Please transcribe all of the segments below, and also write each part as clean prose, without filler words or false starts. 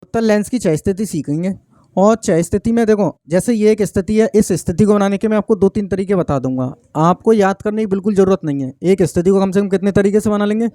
उत्तल लेंस की 6 स्थिति सीखेंगे। और 6 स्थिति में देखो, जैसे ये एक स्थिति है, इस स्थिति को बनाने के मैं आपको 2-3 तरीके बता दूंगा। आपको याद करने की बिल्कुल ज़रूरत नहीं है। एक स्थिति को कम से कम कितने तरीके से बना लेंगे?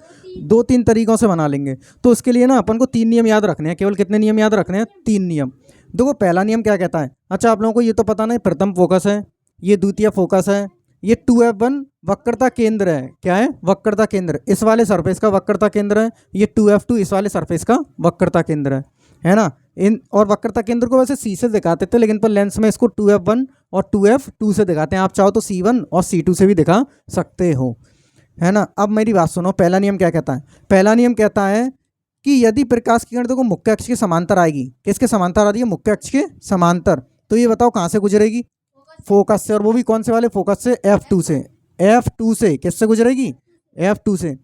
2-3 तरीक़ों से बना लेंगे। तो उसके लिए ना अपन को 3 नियम याद रखने हैं। केवल कितने नियम याद रखने हैं? 3 नियम। देखो पहला नियम क्या कहता है? अच्छा, आप लोगों को ये तो पता नहीं, प्रथम फोकस है, ये द्वितीय फोकस है, ये 2F1 वक्रता केंद्र है। क्या है? वक्रता केंद्र। इस वाले सरफेस का वक्रता केंद्र है। ये 2F2 इस वाले सरफेस का वक्रता केंद्र है ना। इन और वक्रता केंद्र को वैसे C से दिखाते थे, लेकिन पर लेंस में इसको 2F1 और 2F2 से दिखाते हैं। आप चाहो तो C1 और C2 से भी दिखा सकते हो, है ना। अब मेरी बात सुनो, पहला नियम क्या कहता है? पहला नियम कहता है कि यदि प्रकाश की किरण देखो मुख्य अक्ष के समांतर आएगी। किसके समांतर आ रही है? मुख्य अक्ष के समांतर। तो ये बताओ कहाँ से गुजरेगी? फोकस से। और वो भी कौन से वाले फोकस से? F2 से। F2 से किससे गुजरेगी? F2 से।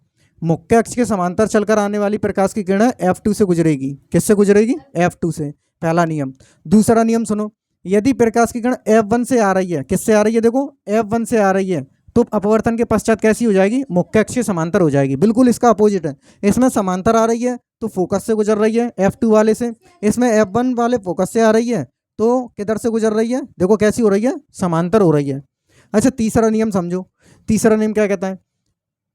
मुख्य अक्ष के समांतर चलकर आने वाली प्रकाश की किरण F2 से गुजरेगी। किससे गुजरेगी? F2 से। पहला नियम। दूसरा नियम सुनो, यदि प्रकाश की किरण F1 से आ रही है, किससे आ रही है? देखो F1 से आ रही है, तो अपवर्तन के पश्चात कैसी हो जाएगी? मुख्य अक्ष के समांतर हो जाएगी। बिल्कुल इसका अपोजिट है। इसमें समांतर आ रही है तो फोकस से गुजर रही है, F2 वाले से। इसमें F1 वाले फोकस से आ रही है तो किधर से गुजर रही है? देखो कैसी हो रही है? समांतर हो रही है। अच्छा, तीसरा नियम समझो। तीसरा नियम क्या कहता है?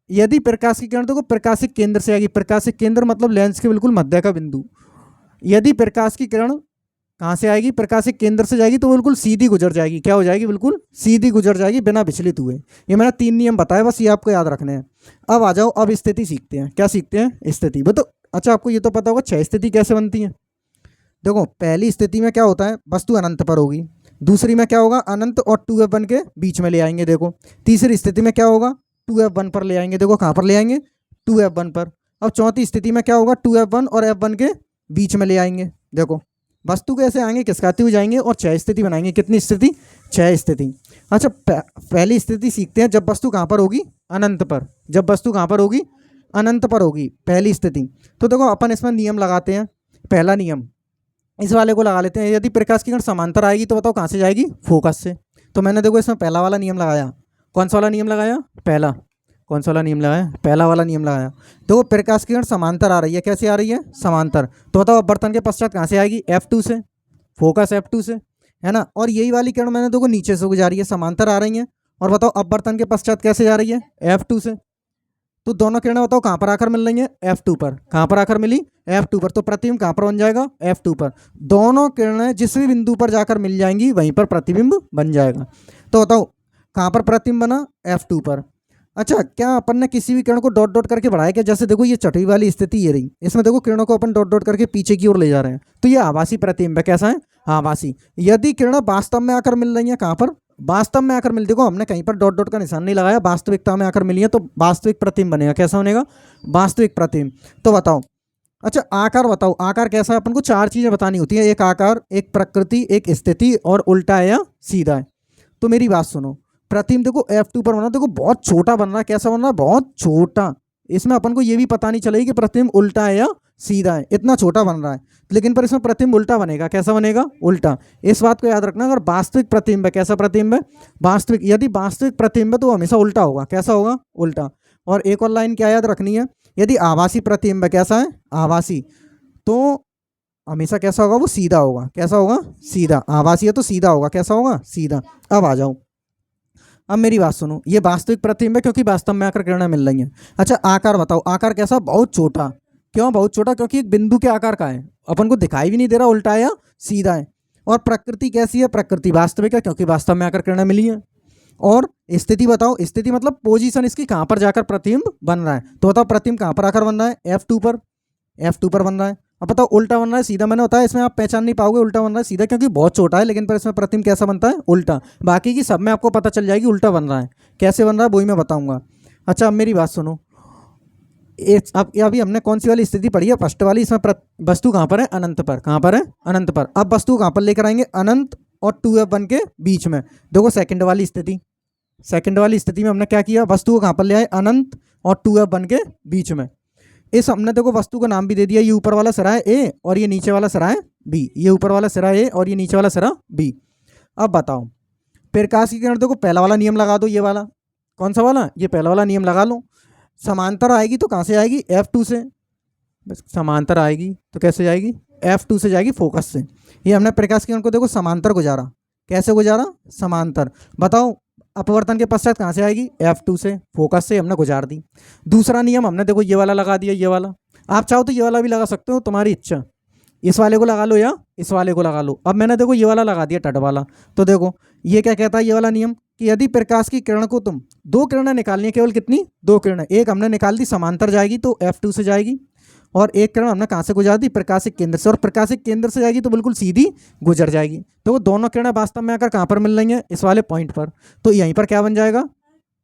यदि प्रकाश की किरण देखो प्रकाशिक केंद्र से आएगी। प्रकाशिक केंद्र मतलब लेंस के बिल्कुल मध्य का बिंदु। यदि प्रकाश की किरण कहाँ से आएगी? प्रकाशिक केंद्र से जाएगी तो बिल्कुल सीधी गुजर जाएगी। क्या हो जाएगी? बिल्कुल सीधी गुजर जाएगी बिना विचलित हुए। ये मैंने 3 नियम बताए, बस ये आपको याद रखने हैं। अब आ जाओ, अब स्थिति सीखते हैं। क्या सीखते हैं? स्थिति। बताओ। अच्छा, आपको ये तो पता होगा 6 स्थिति कैसे बनती है। देखो पहली स्थिति में क्या होता है? वस्तु अनंत पर होगी। दूसरी में क्या होगा? अनंत और 2F1 के बीच में ले आएंगे। देखो तीसरी स्थिति में क्या होगा? 2F1 पर ले आएंगे। देखो कहाँ पर ले आएंगे? 2F1 पर। अब चौथी स्थिति में क्या होगा? 2F1 और F1 के बीच में ले आएंगे। देखो वस्तु कैसे आएंगे? खिसकाते हुए जाएंगे और 6 स्थिति बनाएंगे। कितनी स्थिति? 6 स्थिति। अच्छा, पहली स्थिति सीखते हैं, जब वस्तु कहाँ पर होगी? अनंत पर। जब वस्तु कहाँ पर होगी? अनंत पर होगी, पहली स्थिति। तो देखो अपन इसमें नियम लगाते हैं। पहला नियम इस वाले को लगा लेते हैं। यदि प्रकाश की किरण समांतर आएगी तो बताओ कहाँ से जाएगी? फोकस से। तो मैंने देखो इसमें पहला वाला नियम लगाया। कौन सा वाला नियम लगाया? पहला। कौन सा वाला नियम लगाया? पहला वाला नियम लगाया। देखो प्रकाश की किरण समांतर आ रही है। कैसे आ रही है? समांतर। तो बताओ अपवर्तन के पश्चात कहाँ से आएगी? F2 से। फोकस F2 से, है ना। और यही वाली किरण मैंने देखो नीचे से गुजारी है, समांतर आ रही है। और बताओ अपवर्तन के पश्चात कैसे जा रही है? F2 से। तो दोनों किरणें बताओ कहाँ पर आकर मिल रही हैं? F2 पर। कहाँ पर आकर मिली? F2 पर। तो प्रतिबिंब कहाँ पर बन जाएगा? F2 पर। दोनों किरणें जिस भी बिंदु पर जाकर मिल जाएंगी वहीं पर प्रतिबिंब बन जाएगा। तो बताओ कहाँ पर प्रतिबिंब बना? F2 पर। अच्छा, क्या अपन ने किसी भी किरण को डॉट डॉट करके बढ़ाया क्या? जैसे देखो ये छठी वाली स्थिति ये रही, इसमें देखो किरणों को अपन डॉट डॉट करके पीछे की ओर ले जा रहे हैं। तो ये आभासी प्रतिबिंब है। कैसा है? आभासी। यदि किरणें वास्तव में आकर मिल रही हैं, कहाँ पर? वास्तव में आकर मिल, देखो हमने कहीं पर डॉट डॉट का निशान नहीं लगाया, वास्तविकता में आकर मिली है तो वास्तविक प्रतिबिंब बनेगा। कैसा बनेगा? वास्तविक प्रतिबिंब। तो बताओ, अच्छा आकार बताओ, आकार कैसा है? अपन को 4 चीजें बतानी होती है। एक आकार, एक प्रकृति, एक स्थिति और उल्टा है या सीधा है। तो मेरी बात सुनो, प्रतिबिंब देखो F2 पर बना, देखो बहुत छोटा बन रहा है। कैसा बन रहा है? बहुत छोटा। इसमें अपन को ये भी पता नहीं चलेगी कि प्रतिबिंब उल्टा है या सीधा है, इतना छोटा बन रहा है। लेकिन पर इसमें प्रतिबिंब उल्टा बनेगा। कैसा बनेगा? उल्टा। इस बात को याद रखना। अगर वास्तविक प्रतिबिंब है, कैसा प्रतिबिंब है? वास्तविक। यदि वास्तविक प्रतिबिंब है तो हमेशा उल्टा होगा। कैसा होगा? उल्टा। और एक और लाइन क्या याद रखनी है? यदि आभासी प्रतिबिंब है, कैसा है? आभासी, तो हमेशा कैसा होगा? वो सीधा होगा। कैसा होगा? सीधा। आभासी है तो सीधा होगा। कैसा होगा? सीधा। अब आ जाओ, अब मेरी बात सुनो। ये वास्तविक प्रतिबिंब है क्योंकि वास्तव में आकर किरणें मिल रही हैं। अच्छा आकार बताओ, आकार कैसा? बहुत छोटा। क्यों बहुत छोटा? क्योंकि एक बिंदु के आकार का है, अपन को दिखाई भी नहीं दे रहा उल्टा है या सीधा है। और प्रकृति कैसी है? प्रकृति वास्तविक है क्योंकि वास्तव में आकर किरणें मिली हैं। और स्थिति बताओ, स्थिति मतलब पोजीशन इसकी, कहाँ पर जाकर प्रतिबिंब बन रहा है। तो बताओ प्रतिबिंब कहाँ पर आकर बन रहा है? F2 पर। F2 पर बन रहा है। अब बताओ उल्टा बन रहा है सीधा? मैंने बताया इसमें आप पहचान नहीं पाओगे उल्टा बन रहा है सीधा, क्योंकि बहुत छोटा है। लेकिन पर इसमें प्रतिबिंब कैसा बनता है? उल्टा। बाकी की सब में आपको पता चल जाएगी उल्टा बन रहा है। कैसे बन रहा है वही मैं बताऊंगा। अच्छा अब मेरी बात सुनो, अब अभी हमने कौन सी वाली स्थिति पढ़ी है? फर्स्ट वाली। इसमें वस्तु कहाँ पर है? अनंत पर। कहाँ पर है? अनंत पर। अब वस्तु कहाँ पर लेकर आएंगे? अनंत और 2F1 के बीच में। देखो सेकंड वाली स्थिति, सेकंड वाली स्थिति में हमने क्या किया? वस्तु को कहाँ पर ले आए? अनंत और 2F1 के बीच में। इस हमने देखो वस्तु का नाम भी दे दिया। ये ऊपर वाला सिरा है ए और ये नीचे वाला सिरा है बी। ये ऊपर वाला सिरा ए और ये नीचे वाला सिरा बी। अब बताओ प्रकाश की किरण, देखो पहला वाला नियम लगा दो। ये वाला कौन सा वाला? ये पहला वाला नियम लगा लो। समांतर आएगी तो कहाँ से आएगी? F2 से। बस समांतर आएगी तो कैसे जाएगी? F2 से जाएगी फोकस से। ये हमने प्रकाश किरण को देखो समांतर गुजारा, कैसे गुजारा, समांतर। बताओ अपवर्तन के पश्चात कहाँ से आएगी, F2 से, फोकस से हमने गुजार दी। दूसरा नियम हमने देखो ये वाला लगा दिया, ये वाला। आप चाहो तो ये वाला भी लगा सकते हो, तुम्हारी इच्छा, इस वाले को लगा लो या इस वाले को लगा लो। अब मैंने देखो ये वाला लगा दिया, तट वाला। तो देखो ये क्या कहता है, ये वाला नियम, कि यदि प्रकाश की किरण को तुम दो किरणें निकालनी है, केवल कितनी, दो किरणें, एक हमने निकाल दी समांतर जाएगी तो F2 से जाएगी, और एक किरण हमने कहाँ से गुजार दी, प्रकाशिक केंद्र से, और प्रकाशिक केंद्र से जाएगी तो बिल्कुल सीधी गुजर जाएगी। तो वो दोनों किरणें वास्तव में आकर कहाँ पर मिल रही हैं, इस वाले पॉइंट पर। तो यहीं पर क्या बन जाएगा,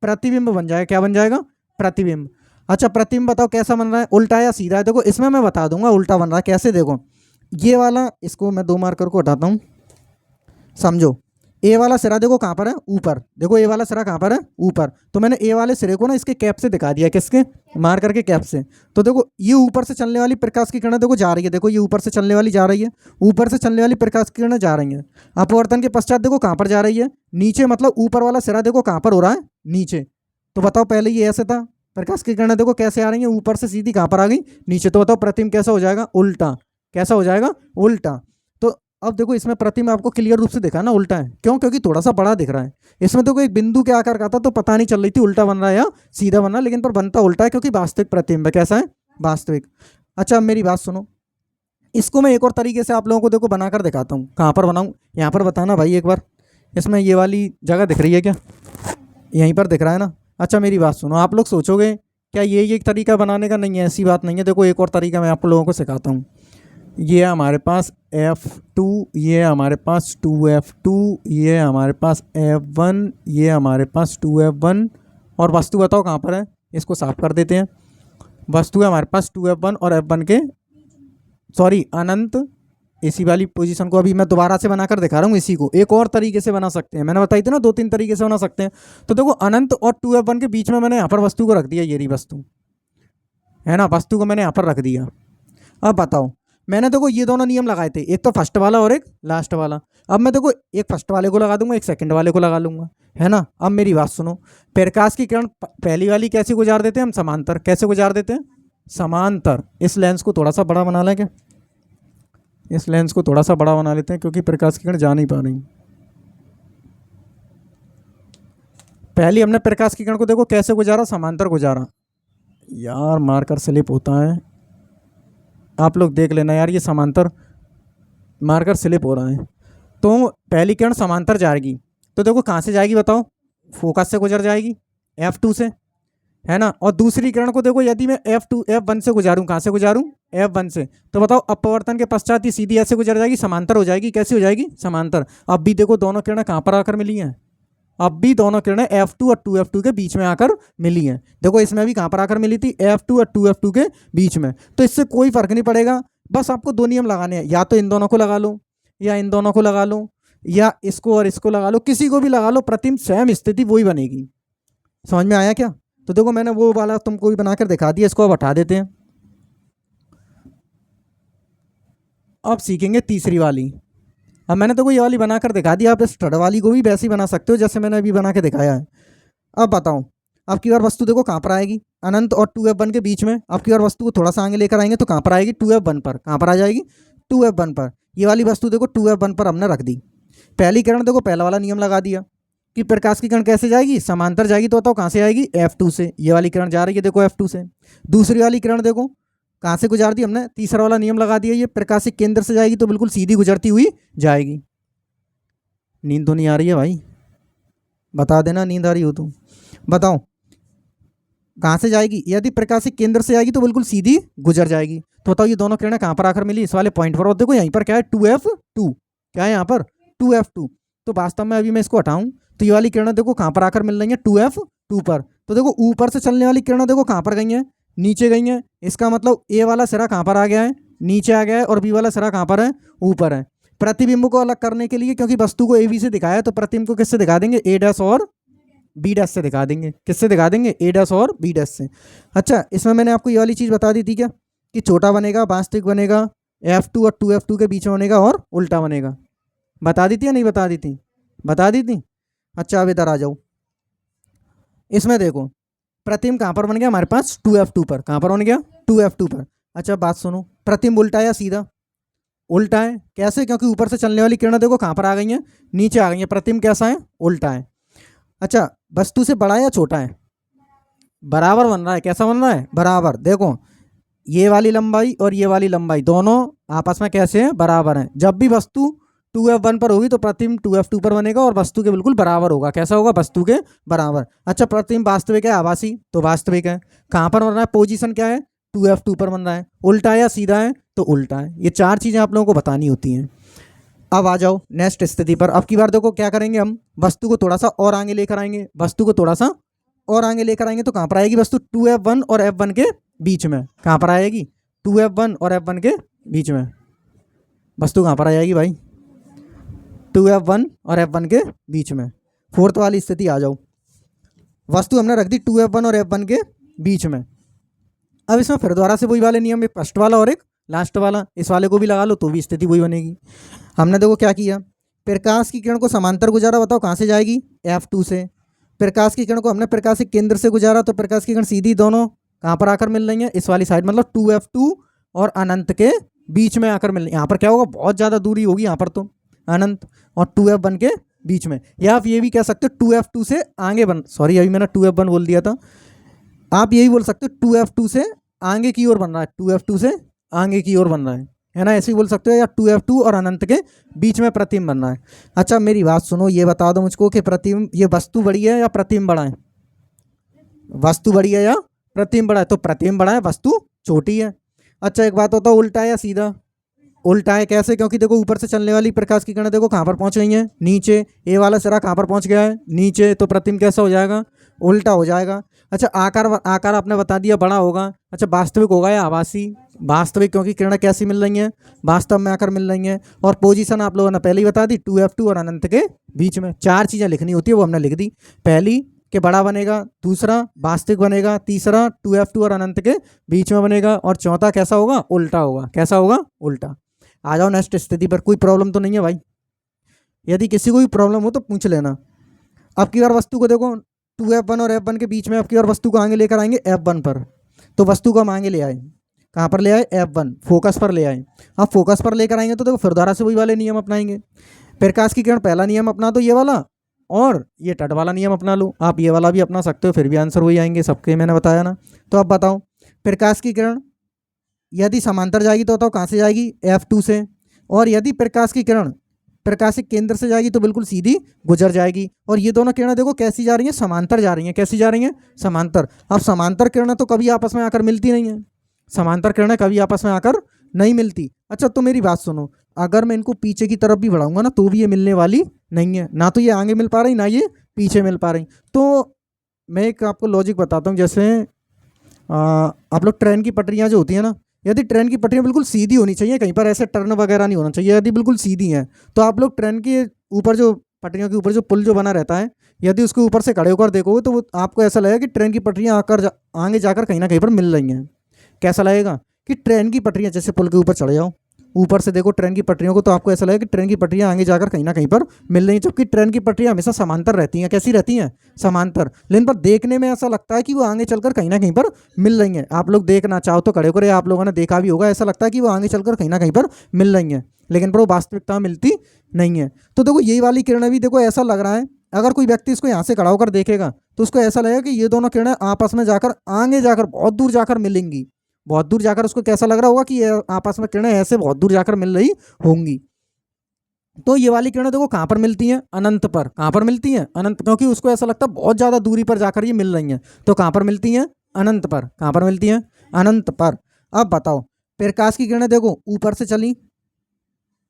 प्रतिबिंब बन जाएगा। क्या बन जाएगा, प्रतिबिंब। अच्छा प्रतिबिंब बताओ कैसा बन रहा है, उल्टा या सीधा है। देखो इसमें मैं बता दूंगा उल्टा बन रहा है कैसे। देखो ये वाला, इसको मैं 2 मार्कर को हटाता हूँ, समझो। ए वाला सिरा देखो कहाँ पर है, ऊपर। देखो ए वाला सिरा कहाँ पर है, ऊपर। तो मैंने ए वाले सिरे को ना इसके कैप से दिखा दिया, किसके, मार करके कैप से। तो देखो ये ऊपर से चलने वाली प्रकाश की किरणें देखो जा रही है, देखो ये ऊपर से चलने वाली जा रही है, ऊपर से चलने वाली प्रकाश की किरणें जा रही हैं। अपवर्तन के पश्चात देखो कहाँ पर जा रही है, नीचे। मतलब ऊपर वाला सिरा देखो कहाँ पर हो रहा है, नीचे। तो बताओ पहले ये ऐसे था, प्रकाश की किरणें देखो कैसे आ रही है, ऊपर से सीधी कहाँ पर आ गई, नीचे। तो बताओ प्रतिबिंब कैसा हो जाएगा, उल्टा। कैसा हो जाएगा, उल्टा। तो अब देखो इसमें प्रतिबिंब आपको क्लियर रूप से दिखा ना, उल्टा है। क्यों, क्योंकि थोड़ा सा बड़ा दिख रहा है। इसमें तो कोई बिंदु के आकार का था, तो पता नहीं चल रही थी उल्टा बन रहा है या सीधा बन रहा है, लेकिन पर बनता उल्टा है, क्योंकि वास्तविक प्रतिबिंब है। कैसा है, वास्तविक। अच्छा अब मेरी बात सुनो, इसको मैं एक और तरीके से आप लोगों को देखो बनाकर दिखाता हूँ। कहाँ पर बनाऊँ, यहाँ पर बताना भाई एक बार। इसमें ये वाली जगह दिख रही है क्या, यहीं पर दिख रहा है ना। अच्छा मेरी बात सुनो, आप लोग सोचोगे क्या ये एक तरीका बनाने का, नहीं है, ऐसी बात नहीं है। देखो एक और तरीका मैं आप लोगों को सिखाता हूँ। ये हमारे पास F2, ये हमारे पास 2F2, ये हमारे पास F1, ये हमारे पास 2F1, और वस्तु बताओ कहाँ पर है, इसको साफ कर देते हैं। वस्तु है हमारे पास 2F1 और F1 के, सॉरी अनंत, इसी वाली पोजीशन को अभी मैं दोबारा से बनाकर दिखा रहा हूँ। इसी को एक और तरीके से बना सकते हैं, मैंने बताई थी ना 2-3 तरीके से बना सकते हैं। तो देखो अनंत और 2F1 के बीच में मैंने यहाँ पर वस्तु को रख दिया, ये रही वस्तु है ना, वस्तु को मैंने यहाँ पर रख दिया। अब बताओ मैंने देखो ये दोनों नियम लगाए थे, एक तो फर्स्ट वाला और एक लास्ट वाला। अब मैं देखो एक फर्स्ट वाले को लगा दूंगा, एक सेकंड वाले को लगा लूंगा, है ना। अब मेरी बात सुनो, प्रकाश की किरण पहली वाली कैसे गुजार देते हैं हम, समांतर। कैसे गुजार देते हैं, समांतर। इस लेंस को थोड़ा सा बड़ा बना लें क्या, इस लेंस को थोड़ा सा बड़ा बना लेते हैं, क्योंकि प्रकाश की किरण जा नहीं पा रही। पहली हमने प्रकाश की किरण को देखो कैसे गुजारा, समांतर गुजारा। यार मार्कर स्लिप होता है, आप लोग देख लेना यार, ये समांतर मार्कर स्लिप हो रहा है। तो पहली किरण समांतर जाएगी, तो देखो कहाँ से जाएगी बताओ, फोकस से गुजर जाएगी, F2 से, है ना। और दूसरी किरण को देखो यदि मैं F1 से गुजारूँ, कहाँ से गुजारूँ, F1 से, तो बताओ अपवर्तन के पश्चात ही सीधी ऐसे गुजर जाएगी, समांतर हो जाएगी। कैसी हो जाएगी, समांतर। अब भी देखो दोनों किरणें कहाँ पर आकर मिली हैं, अब भी दोनों किरणें F2 और 2F2 के बीच में आकर मिली हैं। देखो इसमें भी कहाँ पर आकर मिली थी, F2 और 2F2 के बीच में। तो इससे कोई फर्क नहीं पड़ेगा, बस आपको 2 नियम लगाने हैं, या तो इन दोनों को लगा लो, या इन दोनों को लगा लो, या इसको और इसको लगा लो, किसी को भी लगा लो, प्रतिबिंब सेम स्थिति वही बनेगी। समझ में आया क्या। तो देखो मैंने वो वाला तुमको भी बनाकर दिखा दिया, इसको अब हटा देते हैं। अब सीखेंगे तीसरी वाली। अब मैंने तो ये वाली बनाकर दिखा दी, आप इस थर्ड वाली को भी वैसे ही बना सकते हो जैसे मैंने अभी बना के दिखाया है। अब बताओ, अब की बार वस्तु देखो कहाँ पर आएगी, अनंत और 2F1 के बीच में। अब की बार वस्तु को थोड़ा सा आगे लेकर आएंगे तो कहाँ पर आएगी, 2F1 पर। कहाँ पर आ जाएगी, 2F1 पर। ये वाली वस्तु देखो 2F1 पर हमने रख दी। पहली किरण देखो पहला वाला नियम लगा दिया कि प्रकाश की किरण कैसे जाएगी, समांतर जाएगी। तो बताओ कहाँ से आएगी, F2 से। ये वाली किरण जा रही है देखो F2 से। दूसरी वाली किरण देखो कहाँ से गुजार दी हमने, तीसरा वाला नियम लगा दिया, ये प्रकाशिक केंद्र से जाएगी तो बिल्कुल सीधी गुजरती हुई जाएगी। नींद तो नहीं आ रही है भाई, बता देना नींद आ रही हो तो। बताओ कहाँ से जाएगी, यदि प्रकाशिक केंद्र से आएगी तो बिल्कुल सीधी गुजर जाएगी। तो बताओ ये दोनों किरणें कहाँ पर आकर मिली, इस वाले पॉइंट पर। और देखो यहीं पर क्या है, 2F2, क्या है यहाँ पर, 2F2। तो वास्तव में अभी मैं इसको हटाऊं तो ये वाली किरणें देखो कहाँ पर आकर मिल रही हैं, 2F2 पर। तो देखो ऊपर से चलने वाली किरणें देखो कहाँ पर गई हैं, नीचे गई हैं। इसका मतलब ए वाला सिरा कहाँ पर आ गया है, नीचे आ गया है, और बी वाला सिरा कहाँ पर है, ऊपर है। प्रतिबिंब को अलग करने के लिए, क्योंकि वस्तु को AB से दिखाया है, तो प्रतिबिंब को किससे दिखा देंगे, A' और B' से दिखा देंगे। किससे दिखा देंगे, A' और B' से। अच्छा इसमें मैंने आपको ये वाली चीज़ बता दी थी क्या, कि छोटा बनेगा, वास्तविक बनेगा, F2 और 2F2 के बीच में बनेगा, और उल्टा बनेगा। बता दी थी या नहीं बता दी थी, बता दी थी। अच्छा अब इधर आ जाओ, इसमें देखो प्रतिबिंब कहाँ पर बन गया हमारे पास, 2F2 पर। कहाँ पर बन गया, 2F2 पर। अच्छा बात सुनो, प्रतिबिंब उल्टा या सीधा, उल्टा है। कैसे? क्योंकि ऊपर से चलने वाली किरणें देखो कहाँ पर आ गई हैं, नीचे आ गई हैं। प्रतिबिंब कैसा है? उल्टा है। अच्छा, वस्तु से बड़ा है या छोटा है? बराबर बन रहा है। कैसा बन रहा है? बराबर। देखो ये वाली लंबाई और ये वाली लंबाई दोनों आपस में कैसे हैं? बराबर हैं। जब भी वस्तु 2F1 पर होगी तो प्रतिबिंब 2F2 पर बनेगा और वस्तु के बिल्कुल बराबर होगा। कैसा होगा? वस्तु के बराबर। अच्छा, प्रतिबिंब वास्तविक है आभासी? तो वास्तविक है। कहाँ पर बन रहा है? पोजीशन क्या है? 2F2 पर बन रहा है। उल्टा या सीधा है? तो उल्टा है। ये चार चीज़ें आप लोगों को बतानी होती हैं। अब आ जाओ नेक्स्ट स्थिति पर। अब की बार देखो क्या करेंगे, हम वस्तु को थोड़ा सा और आगे लेकर आएंगे। वस्तु को थोड़ा सा और आगे लेकर आएंगे तो कहाँ पर आएगी वस्तु? 2F1 और F1 के बीच में। कहाँ पर आएगी? 2F1 और F1 के बीच में वस्तु कहाँ पर आ जाएगी भाई? 2F1 और F1 के बीच में। फोर्थ वाली स्थिति आ जाओ। वस्तु हमने रख दी 2F1 और F1 के बीच में। अब इसमें फिर दोबारा से वही वाले नियम, एक फर्स्ट वाला और एक लास्ट वाला, इस वाले को भी लगा लो तो भी स्थिति वही बनेगी। हमने देखो क्या किया, प्रकाश की किरण को समांतर गुजारा, बताओ कहाँ से जाएगी? F2 से। प्रकाश की किरण को हमने प्रकाशिक केंद्र से गुजारा तो प्रकाश की किरण सीधी दोनों कहाँ पर आकर मिल रही है? इस वाली साइड, मतलब 2F2 और अनंत के बीच में आकर मिल रही है। यहाँ पर क्या होगा? बहुत ज़्यादा दूरी होगी यहाँ पर तो, अनंत और 2F1 के बीच में। या आप ये भी कह सकते हो 2F2 से आगे सॉरी अभी मैंने 2F1 बोल दिया था। आप यही बोल सकते हो 2F2 से आगे की ओर बन रहा है, 2F2 से आगे की ओर बन रहा है ना? ऐसे ही बोल सकते हो। या 2F2 और अनंत के बीच में प्रतिबिंब बन रहा है। अच्छा मेरी बात सुनो, ये बता दो मुझको कि प्रतिबिंब, ये वस्तु बड़ी है या प्रतिबिंब बड़ा है? वस्तु बड़ी है या प्रतिबिंब बड़ा है? तो प्रतिबिंब बड़ा है, वस्तु छोटी है। अच्छा एक बात बताओ, उल्टा है या सीधा? उल्टा है। कैसे? क्योंकि देखो ऊपर से चलने वाली प्रकाश की किरणें देखो कहाँ पर पहुँच गई हैं? नीचे। ए वाला सिरा कहाँ पर पहुँच गया है? नीचे। तो प्रतिबिंब कैसा हो जाएगा? उल्टा हो जाएगा। अच्छा आकार आपने बता दिया बड़ा होगा। अच्छा वास्तविक होगा या आभासी? वास्तविक, क्योंकि किरणें कैसी मिल रही हैं? वास्तव में आकर मिल रही हैं। और पोजीशन आप लोगों ने पहले ही बता दी, 2F2 और अनंत के बीच में। चार चीज़ें लिखनी होती है वो हमने लिख दी। पहली कि बड़ा बनेगा, दूसरा वास्तविक बनेगा, तीसरा 2F2 और अनंत के बीच में बनेगा, और चौथा कैसा होगा? उल्टा होगा। कैसा होगा? उल्टा। आ जाओ नेक्स्ट स्थिति पर। कोई प्रॉब्लम तो नहीं है भाई? यदि किसी को भी प्रॉब्लम हो तो पूछ लेना। अब की बार वस्तु को देखो 2F1 और F1 के बीच में, अब की बार वस्तु को आगे लेकर आएंगे F1 पर। तो वस्तु को हम आगे ले आए, कहाँ पर ले आए? F1, फोकस पर ले आए। अब फोकस पर लेकर आएंगे तो देखो फिर दोबारा से वही वाले नियम अपनाएंगे। प्रकाश की किरण पहला नियम अपना दो ये वाला, और ये तट वाला नियम अपना लो। आप ये वाला भी अपना सकते हो, फिर भी आंसर वही आएंगे सबके, मैंने बताया ना। तो अब बताओ, प्रकाश की किरण यदि समांतर जाएगी तो बताओ कहाँ से जाएगी? F2 से। और यदि प्रकाश की किरण प्रकाशिक केंद्र से जाएगी तो बिल्कुल सीधी गुजर जाएगी। और ये दोनों किरणें देखो कैसी जा रही हैं? समांतर जा रही हैं। कैसी जा रही हैं? समांतर। अब समांतर किरणें तो कभी आपस में आकर मिलती नहीं हैं। समांतर किरणें कभी आपस में आकर नहीं मिलती। अच्छा तो मेरी बात सुनो, अगर मैं इनको पीछे की तरफ भी बढ़ाऊंगा ना तो भी ये मिलने वाली नहीं है। ना तो ये आगे मिल पा रही, ना ये पीछे मिल पा रही। तो मैं एक आपको लॉजिक बताता हूँ। जैसे आप लोग ट्रेन की पटरियाँ जो होती हैं ना, यदि ट्रेन की पटरियाँ बिल्कुल सीधी होनी चाहिए, कहीं पर ऐसे टर्न वगैरह नहीं होना चाहिए, यदि बिल्कुल सीधी हैं तो आप लोग ट्रेन के ऊपर जो पटरियों के ऊपर जो पुल जो बना रहता है, यदि उसके ऊपर से खड़े होकर देखोगे तो वो आपको ऐसा लगेगा कि ट्रेन की पटरियाँ आगे जाकर कहीं ना कहीं पर मिल रही हैं। कैसा लगेगा? कि ट्रेन की पटरियाँ, जैसे पुल के ऊपर चढ़े जाओ, ऊपर से देखो ट्रेन की पटरियों को, तो आपको ऐसा लगेगा कि ट्रेन की पटरियाँ आगे जाकर कहीं ना कहीं पर मिल रही हैं। जबकि ट्रेन की पटरियाँ हमेशा समांतर रहती हैं। कैसी रहती हैं? समांतर। लेकिन पर देखने में ऐसा लगता है कि वो आगे चलकर कहीं ना कहीं पर मिल रही हैं। आप लोग देखना चाहो तो खड़े होकर, आप लोगों ने देखा भी होगा, ऐसा लगता है कि वो आगे चलकर कहीं ना कहीं पर मिल रही हैं, लेकिन पर वो वास्तविकता में मिलती नहीं है। तो देखो यही वाली किरणें भी देखो ऐसा लग रहा है, अगर कोई व्यक्ति इसको यहाँ से खड़ा होकर देखेगा तो उसको ऐसा लगेगा कि ये दोनों किरणें आपस में जाकर आगे जाकर बहुत दूर जाकर मिलेंगी। बहुत दूर जाकर उसको कैसा लग रहा होगा कि ये आपस में किरणें ऐसे बहुत दूर जाकर मिल रही होंगी। तो ये वाली किरणें देखो कहाँ पर मिलती हैं? अनंत पर। कहाँ पर मिलती हैं? अनंत, क्योंकि उसको ऐसा लगता है बहुत ज़्यादा दूरी पर जाकर ये मिल रही हैं। तो कहाँ पर मिलती हैं? अनंत पर। कहाँ पर मिलती हैं? अनंत पर। अब बताओ, प्रकाश की किरणें देखो ऊपर से चली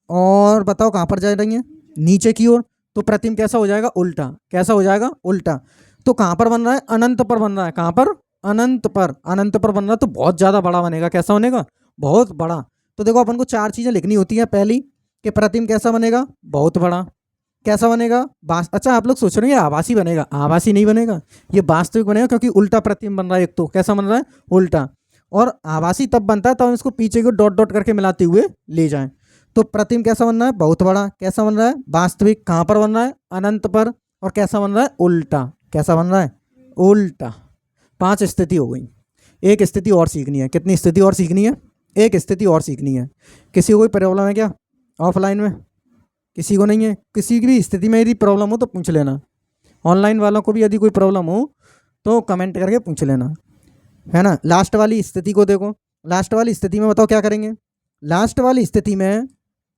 और बताओ कहाँ पर जा रही हैं? नीचे की ओर। तो प्रतिबिंब कैसा हो जाएगा? उल्टा। कैसा हो जाएगा? उल्टा। तो कहाँ पर बन रहा है? अनंत पर बन रहा है। कहाँ पर? अनंत पर। अनंत पर बन रहा है तो बहुत ज़्यादा बड़ा बनेगा। कैसा बनेगा? बहुत बड़ा। तो देखो अपन को चार चीज़ें लिखनी होती हैं। पहली कि प्रतिबिंब कैसा बनेगा? बहुत बड़ा। कैसा बनेगा? अच्छा आप लोग सोच रहे हैं आभासी बनेगा? आभासी नहीं बनेगा, ये वास्तविक बनेगा, क्योंकि उल्टा प्रतिबिंब बन रहा है। एक तो कैसा बन रहा है? उल्टा। और आभासी तब बनता है तब हम इसको पीछे को डॉट डॉट करके मिलाते हुए ले जाएं। तो प्रतिबिंब कैसा बन रहा है? बहुत बड़ा। कैसा बन रहा है? वास्तविक। कहाँ पर बन रहा है? अनंत पर। और कैसा बन रहा है? उल्टा। कैसा बन रहा है? उल्टा। 5 स्थिति हो गई। एक स्थिति और सीखनी है। कितनी स्थिति और सीखनी है? एक स्थिति और सीखनी है। किसी को कोई प्रॉब्लम है क्या ऑफलाइन में? किसी को नहीं है। किसी की भी स्थिति में यदि प्रॉब्लम हो तो पूछ लेना। ऑनलाइन वालों को भी यदि कोई प्रॉब्लम हो तो कमेंट करके पूछ लेना, है ना। लास्ट वाली स्थिति को देखो। लास्ट वाली स्थिति में बताओ क्या करेंगे। लास्ट वाली स्थिति में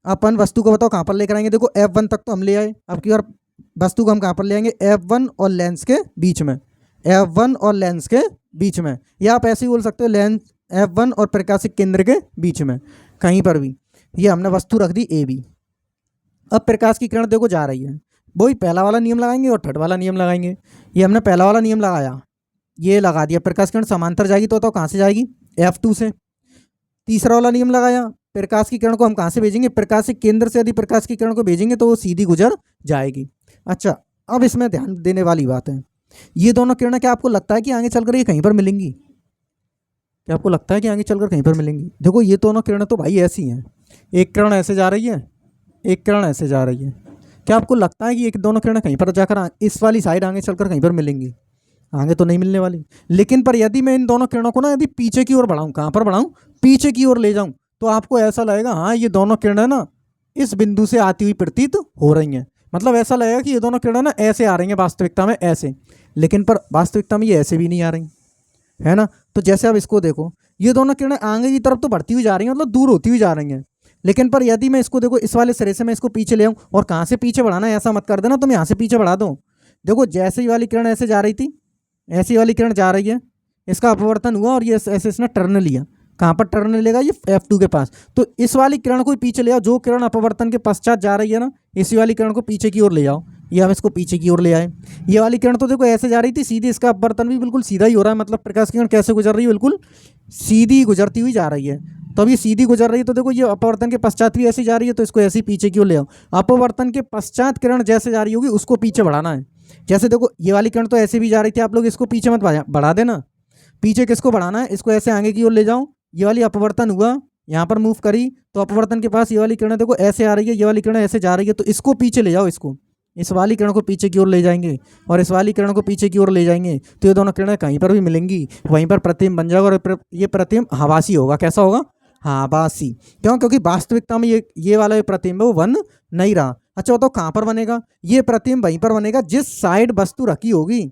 अपन वस्तु को बताओ कहाँ पर लेकर आएंगे। देखो F1 तक तो हम ले आए, अब की बार वस्तु को हम कहाँ पर ले आएंगे, F1 और लेंस के बीच में। F1 और लेंस के बीच में, या आप ऐसे ही बोल सकते हो लेंस F1 और प्रकाशिक केंद्र के बीच में, कहीं पर भी। ये हमने वस्तु रख दी AB। अब प्रकाश की किरण देखो जा रही है, वही पहला वाला नियम लगाएंगे और थर्ड वाला नियम लगाएंगे। ये हमने पहला वाला नियम लगाया, ये लगा दिया, प्रकाश किरण समांतर जाएगी तो कहाँ से जाएगी, F2 से। तीसरा वाला नियम लगाया, प्रकाश की किरण को हम कहाँ से भेजेंगे, प्रकाशिक केंद्र से यदि प्रकाश की किरण को भेजेंगे तो वो सीधी गुजर जाएगी। अच्छा, अब इसमें ध्यान देने वाली बात है, ये दोनों किरणें क्या आपको लगता है कि आगे चलकर ये कहीं पर मिलेंगी? क्या आपको लगता है कि आगे चलकर कहीं पर मिलेंगी? देखो ये दोनों किरणें तो भाई ऐसी हैं, एक किरण ऐसे जा रही है, एक किरण ऐसे जा रही है। क्या आपको लगता है कि ये दोनों किरणें कहीं पर जाकर इस वाली साइड आगे चलकर कहीं पर मिलेंगी? आगे तो नहीं मिलने वाली। लेकिन पर यदि मैं इन दोनों किरणों को ना यदि पीछे की ओर बढ़ाऊं, कहाँ पर बढ़ाऊं, पीछे की ओर ले जाऊं, तो आपको ऐसा लगेगा हाँ ये दोनों किरणें ना इस बिंदु से आती हुई प्रतीत हो रही हैं। मतलब ऐसा लगेगा कि ये दोनों किरणें ना ऐसे आ रही हैं वास्तविकता में ऐसे, लेकिन पर वास्तविकता में ये ऐसे भी नहीं आ रही, है ना। तो जैसे आप इसको देखो, ये दोनों किरणें आगे की तरफ तो बढ़ती हुई जा रही हैं, मतलब दूर होती हुई जा रही हैं। लेकिन पर यदि मैं इसको देखो इस वाले सिरे से मैं इसको पीछे ले आऊँ, और कहाँ से पीछे बढ़ाना है ऐसा मत कर देना, तुम यहाँ से पीछे बढ़ा दो। देखो जैसे ही वाली किरण ऐसे जा रही थी, ऐसी वाली किरण जा रही है, इसका अपवर्तन हुआ और ये ऐसे इसने टर्न लिया। कहाँ पर टर्न लेगा, ये F2 के पास। तो इस वाली किरण को पीछे ले आओ, जो किरण अपवर्तन के पश्चात जा रही है ना, इसी वाली किरण को पीछे की ओर ले जाओ। ये हम इसको पीछे की ओर ले आए। ये वाली किरण तो देखो ऐसे जा रही थी सीधी, इसका अपवर्तन भी बिल्कुल सीधा ही हो रहा है, मतलब प्रकाश की किरण कैसे गुजर रही है, बिल्कुल सीधी गुजरती हुई जा रही है। तो अब ये सीधी गुजर रही है, तो देखो ये अपवर्तन के पश्चात भी ऐसी जा रही है, तो इसको ऐसे ही पीछे की ओर ले आओ। अपवर्तन के पश्चात किरण जैसे जा रही होगी उसको पीछे बढ़ाना है। जैसे देखो ये वाली किरण तो ऐसे भी जा रही थी, आप लोग इसको पीछे मत बढ़ा देना। पीछे किसको बढ़ाना है, इसको ऐसे आगे की ओर ले जाओ। ये वाली अपवर्तन हुआ, यहाँ पर मूव करी, तो अपवर्तन के पास ये वाली किरण देखो ऐसे आ रही है, ये वाली किरण ऐसे जा रही है, तो इसको पीछे ले जाओ। इसको इस वाली किरण को पीछे की ओर ले जाएंगे और इस वाली किरण को पीछे की ओर ले जाएंगे, तो ये दोनों किरणें कहीं पर भी मिलेंगी, वहीं पर प्रतिबिंब बन जाएगा। और ये प्रतिबिंब आभासी होगा। कैसा होगा, आभासी। क्यों, क्योंकि वास्तविकता में ये वाला प्रतिबिंब वो बन नहीं रहा। अच्छा बताओ कहाँ पर बनेगा, ये प्रतिबिंब वहीं पर बनेगा जिस साइड वस्तु रखी होगी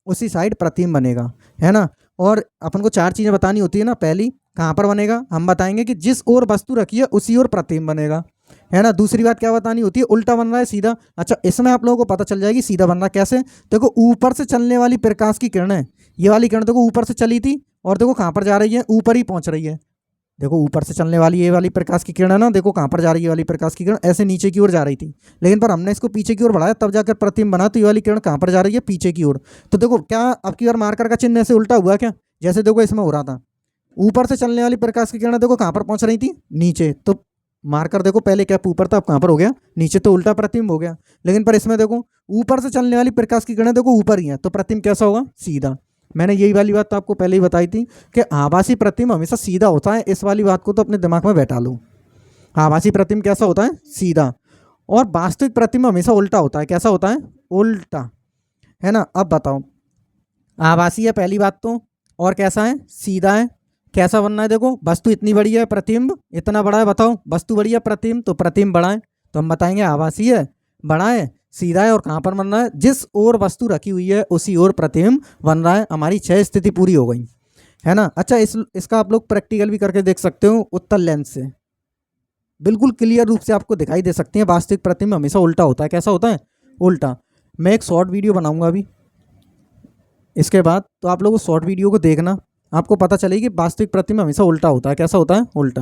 उसी साइड प्रतिबिंब बनेगा, है ना। और अपन को चार चीज़ें बतानी होती है ना। पहली, कहाँ पर बनेगा, हम बताएंगे कि जिस ओर वस्तु रखी है उसी ओर प्रतिबिंब बनेगा, है ना। दूसरी बात क्या बतानी होती है, उल्टा बन रहा है सीधा। अच्छा, इसमें आप लोगों को पता चल जाएगी सीधा बन रहा कैसे। देखो ऊपर से चलने वाली प्रकाश की किरण है, ये वाली किरण देखो ऊपर से चली थी और देखो कहाँ पर जा रही है, ऊपर ही पहुँच रही है। देखो ऊपर से चलने वाली ये वाली प्रकाश की किरण है ना, देखो कहाँ पर जा रही है, ये वाली प्रकाश की किरण ऐसे नीचे की ओर जा रही थी, लेकिन पर हमने इसको पीछे की ओर बढ़ाया तब जाकर प्रतिबिंब बना, तो ये वाली किरण कहाँ पर जा रही है, पीछे की ओर। तो देखो क्या अब की बार मार्कर का चिन्ह ऐसे उल्टा हुआ क्या, जैसे देखो इसमें हो रहा था, ऊपर से चलने वाली प्रकाश की किरण देखो कहाँ पर पहुंच रही थी, नीचे। तो मार्कर देखो पहले क्या ऊपर था, अब कहाँ पर हो गया, नीचे, तो उल्टा प्रतिबिंब हो गया। लेकिन पर इसमें देखो ऊपर से चलने वाली प्रकाश की किरण देखो ऊपर ही है, तो प्रतिबिंब कैसा होगा, सीधा। मैंने यही वाली बात तो आपको पहले ही बताई थी कि आभासी प्रतिबिंब हमेशा सीधा होता है। इस वाली बात को तो अपने दिमाग में बैठा लो। आभासी प्रतिबिंब कैसा होता है, सीधा। और वास्तविक प्रतिबिंब हमेशा उल्टा होता है। कैसा होता है, उल्टा, है ना। अब बताओ, आभासी है पहली बात तो, और कैसा है, सीधा है। कैसा बनना है, देखो वस्तु इतनी बड़ी है, प्रतिबिंब इतना बड़ा है। बताओ वस्तु बड़ी है, प्रतिबिंब, तो प्रतिबिंब बड़ा है, तो हम बताएंगे आभासी है, बड़ा है, सीधा है। और कहाँ पर बन रहा है, जिस ओर वस्तु रखी हुई है उसी ओर प्रतिबिंब बन रहा है। हमारी 6 स्थिति पूरी हो गई, है ना। अच्छा, इसका आप लोग प्रैक्टिकल भी करके देख सकते हो। उत्तल लेंस से बिल्कुल क्लियर रूप से आपको दिखाई दे सकती है वास्तविक प्रतिबिंब हमेशा उल्टा होता है। कैसा होता है, उल्टा। मैं एक शॉर्ट वीडियो बनाऊंगा अभी इसके बाद, तो आप लोग उस शॉर्ट वीडियो को देखना, आपको पता चलेगी कि वास्तविक प्रतिबिंब हमेशा उल्टा होता है। कैसा होता है, उल्टा।